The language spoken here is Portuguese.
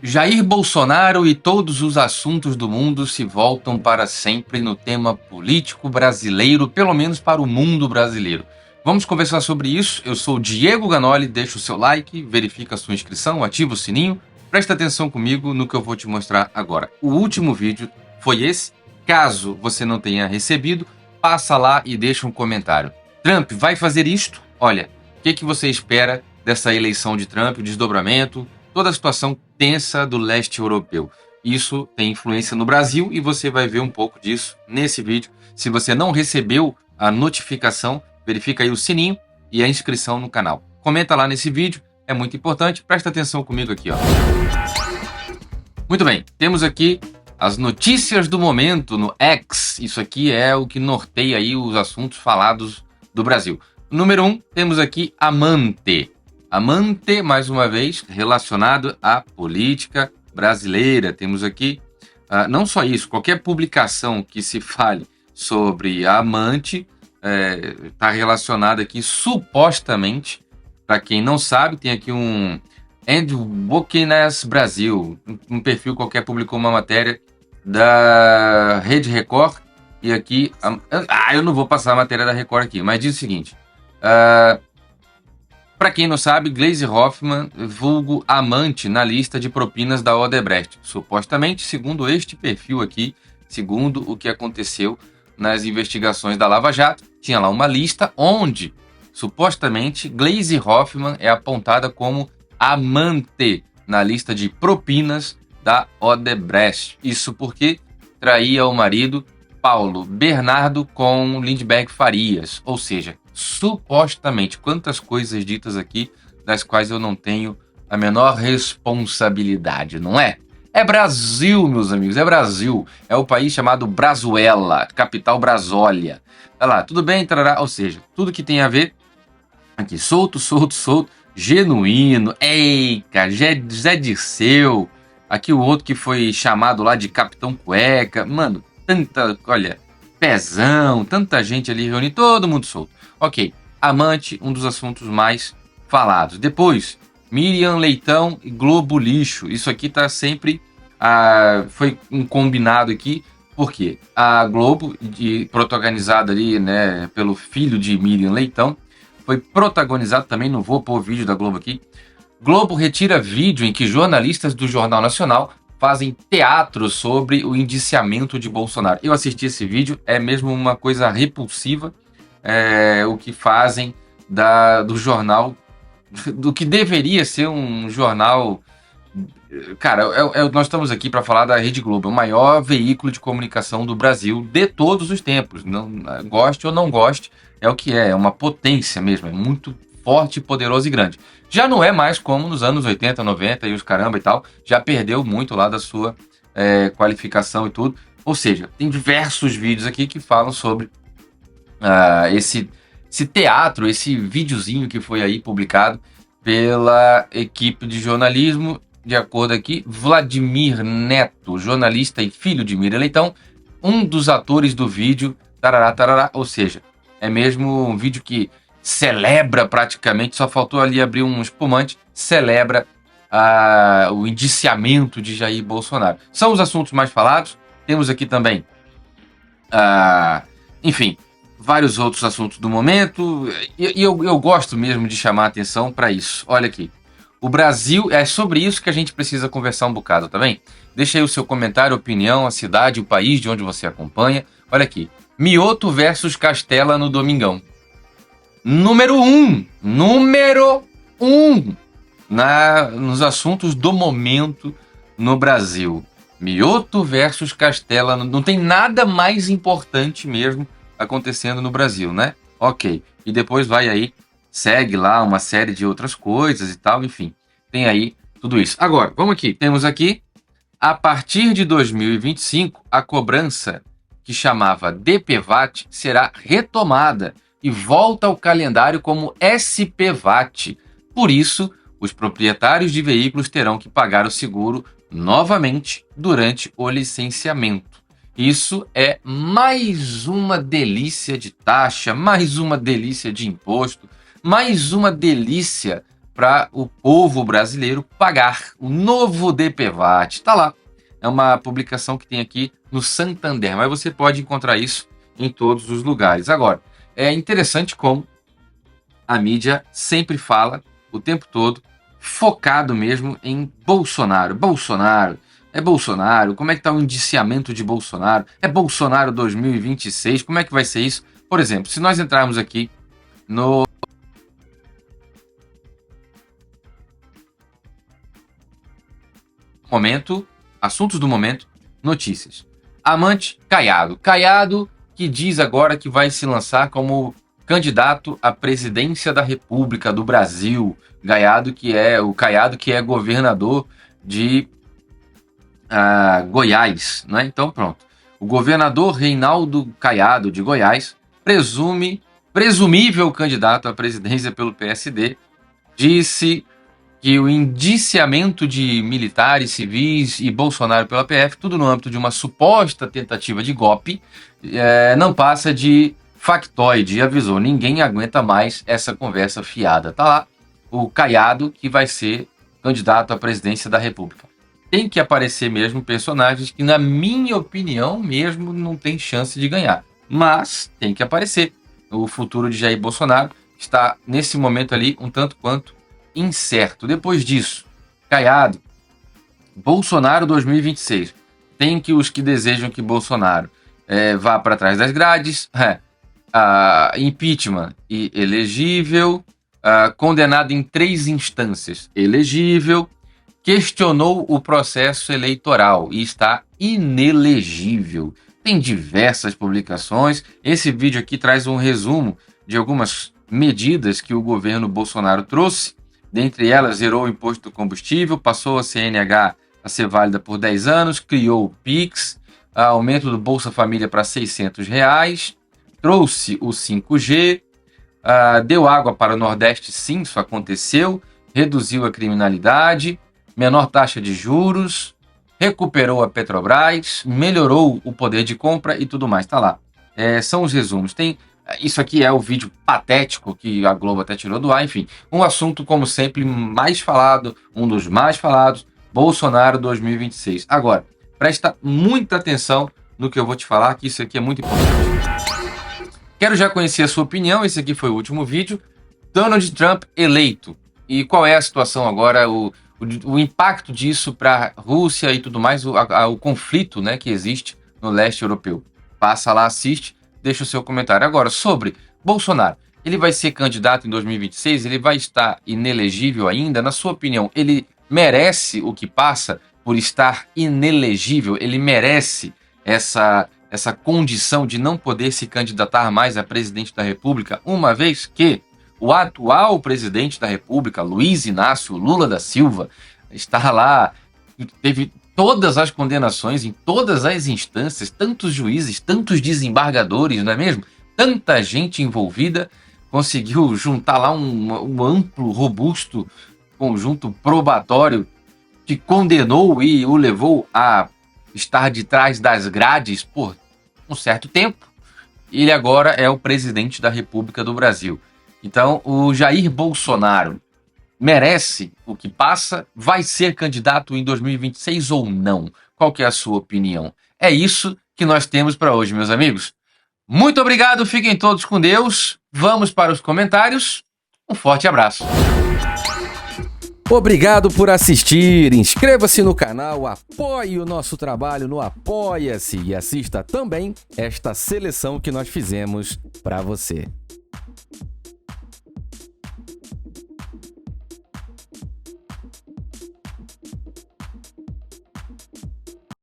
Jair Bolsonaro e todos os assuntos do mundo se voltam para sempre no tema político brasileiro, pelo menos para o mundo brasileiro. Vamos conversar sobre isso. Eu sou o Diego Ganoli, deixa o seu like, verifica a sua inscrição, ativa o sininho, presta atenção comigo no que eu vou te mostrar agora. O último vídeo foi esse. Caso você não tenha recebido, passa lá e deixa um comentário. Trump vai fazer isto? Olha, o que você espera dessa eleição de Trump, o desdobramento, toda a situação tensa do leste europeu? Isso tem influência no Brasil e você vai ver um pouco disso nesse vídeo. Se você não recebeu a notificação, verifica aí o sininho e a inscrição no canal. Comenta lá nesse vídeo, é muito importante. Presta atenção comigo aqui, ó. Muito bem, temos aqui as notícias do momento no X. Isso aqui é o que norteia aí os assuntos falados do Brasil. Número 1, temos aqui Amante. Amante, mais uma vez, relacionado à política brasileira. Temos aqui, não só isso, qualquer publicação que se fale sobre a Amante está relacionada aqui, supostamente, para quem não sabe, tem aqui um Wokeness Brasil, um perfil qualquer publicou uma matéria da Rede Record, e aqui, eu não vou passar a matéria da Record aqui, mas diz o seguinte, para quem não sabe, Gleisi Hoffmann, vulgo Amante, na lista de propinas da Odebrecht. Supostamente, segundo este perfil aqui, segundo o que aconteceu nas investigações da Lava Jato, tinha lá uma lista onde, supostamente, Gleisi Hoffmann é apontada como amante na lista de propinas da Odebrecht. Isso porque traía o marido Paulo Bernardo com Lindbergh Farias, ou seja, supostamente, quantas coisas ditas aqui, das quais eu não tenho a menor responsabilidade, não é? É Brasil, meus amigos, é Brasil. É o país chamado Brazuela, capital Brasólia. Olha lá, tudo bem, tarará, ou seja, tudo que tem a ver aqui, solto, genuíno, Eica, Zé Dirceu, aqui o outro que foi chamado lá de Capitão Cueca, mano, olha, Pezão, tanta gente ali reunida, todo mundo solto. Ok, Amante, um dos assuntos mais falados. Depois, Miriam Leitão e Globo Lixo. Isso aqui tá sempre, foi um combinado aqui, porque a Globo, protagonizada ali, né, pelo filho de Miriam Leitão, foi protagonizado também, não vou pôr o vídeo da Globo aqui. Globo retira vídeo em que jornalistas do Jornal Nacional fazem teatro sobre o indiciamento de Bolsonaro. Eu assisti esse vídeo, é mesmo uma coisa repulsiva, o que fazem do jornal, do que deveria ser um jornal. Cara, nós estamos aqui para falar da Rede Globo, o maior veículo de comunicação do Brasil de todos os tempos. Não goste ou não goste, é o que é uma potência mesmo, é muito forte, poderoso e grande. Já não é mais como nos anos 80, 90 e os caramba e tal, já perdeu muito lá da sua qualificação e tudo. Ou seja, tem diversos vídeos aqui que falam sobre esse teatro, esse videozinho que foi aí publicado pela equipe de jornalismo, de acordo aqui, Vladimir Neto, jornalista e filho de Miriam Leitão, um dos atores do vídeo, tarará, ou seja, é mesmo um vídeo que celebra praticamente, só faltou ali abrir um espumante, celebra o indiciamento de Jair Bolsonaro. São os assuntos mais falados, temos aqui também, enfim, vários outros assuntos do momento, e eu gosto mesmo de chamar a atenção para isso. Olha aqui, o Brasil, é sobre isso que a gente precisa conversar um bocado, tá bem? Deixa aí o seu comentário, opinião, a cidade, o país de onde você acompanha. Olha aqui, Mioto versus Castela no Domingão. Número 1 nos assuntos do momento no Brasil. Mioto versus Castela, não tem nada mais importante mesmo acontecendo no Brasil, né? Ok, e depois vai aí, segue lá uma série de outras coisas e tal, enfim, tem aí tudo isso. Agora, vamos aqui, temos aqui, a partir de 2025, a cobrança que chamava DPVAT será retomada e volta ao calendário como SPVAT. Por isso, os proprietários de veículos terão que pagar o seguro novamente durante o licenciamento. Isso é mais uma delícia de taxa, mais uma delícia de imposto, mais uma delícia para o povo brasileiro pagar o novo DPVAT. Está lá. É uma publicação que tem aqui no Santander, mas você pode encontrar isso em todos os lugares. Agora, é interessante como a mídia sempre fala o tempo todo, focado mesmo em Bolsonaro. Bolsonaro, é Bolsonaro, como é que está o indiciamento de Bolsonaro? É Bolsonaro 2026, como é que vai ser isso? Por exemplo, se nós entrarmos aqui no momento, assuntos do momento, notícias. Amante Caiado. Caiado que diz agora que vai se lançar como candidato à presidência da República do Brasil. Caiado que é governador de Goiás, né? Então pronto. O governador Reinaldo Caiado de Goiás, presumível candidato à presidência pelo PSD, disse que o indiciamento de militares, civis e Bolsonaro pela PF, tudo no âmbito de uma suposta tentativa de golpe, não passa de factoide. E avisou, ninguém aguenta mais essa conversa fiada. Tá lá o Caiado, que vai ser candidato à presidência da República. Tem que aparecer mesmo personagens que, na minha opinião, mesmo não tem chance de ganhar. Mas tem que aparecer. O futuro de Jair Bolsonaro está, nesse momento ali, um tanto quanto incerto. Depois disso, Caiado, Bolsonaro 2026. Tem que os que desejam que Bolsonaro vá para trás das grades. Impeachment e elegível. Condenado em 3 instâncias, elegível. Questionou o processo eleitoral e está inelegível. Tem diversas publicações. Esse vídeo aqui traz um resumo de algumas medidas que o governo Bolsonaro trouxe. Dentre elas, zerou o imposto do combustível, passou a CNH a ser válida por 10 anos, criou o PIX, aumento do Bolsa Família para R$600, trouxe o 5G, deu água para o Nordeste, sim, isso aconteceu, reduziu a criminalidade, menor taxa de juros, recuperou a Petrobras, melhorou o poder de compra e tudo mais. Tá lá. São os resumos. Isso aqui é o vídeo patético que a Globo até tirou do ar. Enfim, um assunto, como sempre, mais falado, um dos mais falados, Bolsonaro 2026. Agora, presta muita atenção no que eu vou te falar, que isso aqui é muito importante. Quero já conhecer a sua opinião. Esse aqui foi o último vídeo. Donald Trump eleito. E qual é a situação agora, o impacto disso para a Rússia e tudo mais, o conflito, né, que existe no leste europeu. Passa lá, assiste, deixa o seu comentário. Agora, sobre Bolsonaro, ele vai ser candidato em 2026? Ele vai estar inelegível ainda? Na sua opinião, ele merece o que passa por estar inelegível? Ele merece essa condição de não poder se candidatar mais a presidente da República, uma vez que o atual presidente da República, Luiz Inácio Lula da Silva, está lá, teve todas as condenações em todas as instâncias, tantos juízes, tantos desembargadores, não é mesmo? Tanta gente envolvida, conseguiu juntar lá um amplo, robusto conjunto probatório que condenou e o levou a estar de trás das grades por um certo tempo. Ele agora é o presidente da República do Brasil. Então, o Jair Bolsonaro merece o que passa? Vai ser candidato em 2026 ou não? Qual que é a sua opinião? É isso que nós temos para hoje, meus amigos. Muito obrigado, fiquem todos com Deus. Vamos para os comentários. Um forte abraço. Obrigado por assistir, inscreva-se no canal, apoie o nosso trabalho no Apoia-se e assista também esta seleção que nós fizemos para você.